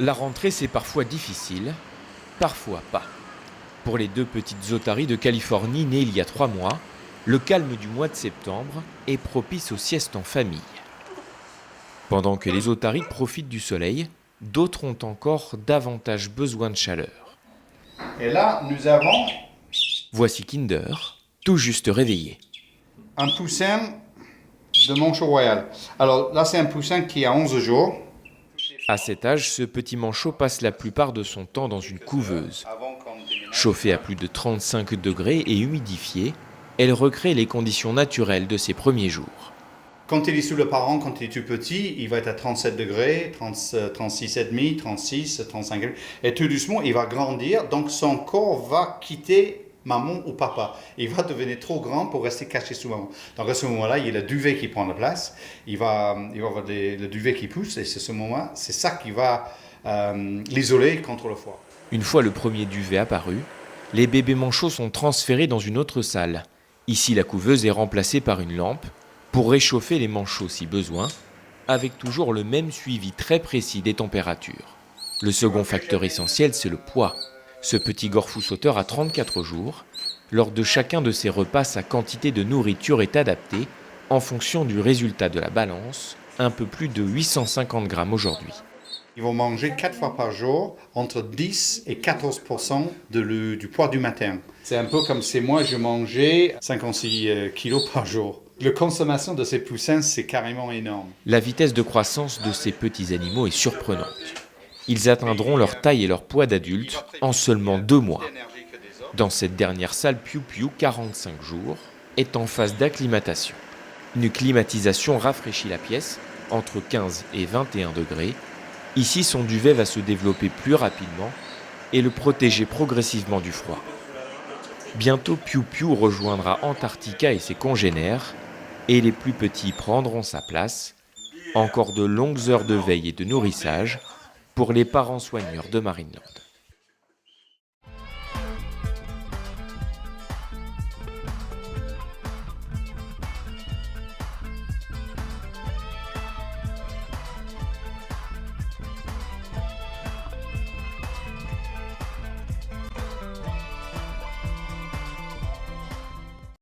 La rentrée, c'est parfois difficile, parfois pas. Pour les deux petites otaries de Californie nées il y a 3 mois, le calme du mois de septembre est propice aux siestes en famille. Pendant que les otaries profitent du soleil, d'autres ont encore davantage besoin de chaleur. Et là, nous avons Voici Kinder, tout juste réveillé. un poussin de Manchot Royal. Alors là, c'est un poussin qui a 11 jours. À cet âge, ce petit manchot passe la plupart de son temps dans une couveuse. Chauffée à plus de 35 degrés et humidifiée, elle recrée les conditions naturelles de ses premiers jours. Quand il est sous le parent, quand il est tout petit, il va être à 37 degrés, 36,5, 36, 35 degrés. Et tout doucement, il va grandir. Donc son corps va quitter maman ou papa. Il va devenir trop grand pour rester caché sous maman. Donc à ce moment-là, il y a le duvet qui prend la place. Il va avoir le duvet qui pousse. Et c'est ce moment, c'est ça qui va l'isoler contre le froid. Une fois le premier duvet apparu, les bébés manchots sont transférés dans une autre salle. Ici, la couveuse est remplacée par une lampe pour réchauffer les manchots si besoin, avec toujours le même suivi très précis des températures. Le second facteur essentiel, c'est le poids. Ce petit gorfou sauteur a 34 jours. Lors de chacun de ses repas, sa quantité de nourriture est adaptée en fonction du résultat de la balance, un peu plus de 850 grammes aujourd'hui. Ils vont manger 4 fois par jour, entre 10 et 14% du poids du matin. C'est un peu comme si moi je mangeais 56 kilos par jour. La consommation de ces poussins, c'est carrément énorme. La vitesse de croissance de ces petits animaux est surprenante. Ils atteindront leur taille et leur poids d'adultes en seulement 2 mois. Dans cette dernière salle, Piu Piu, 45 jours, est en phase d'acclimatation. Une climatisation rafraîchit la pièce, entre 15 et 21 degrés. Ici, son duvet va se développer plus rapidement et le protéger progressivement du froid. Bientôt, Piu Piu rejoindra Antarctica et ses congénères, et les plus petits prendront sa place. Encore de longues heures de veille et de nourrissage pour les parents soigneurs de Marineland.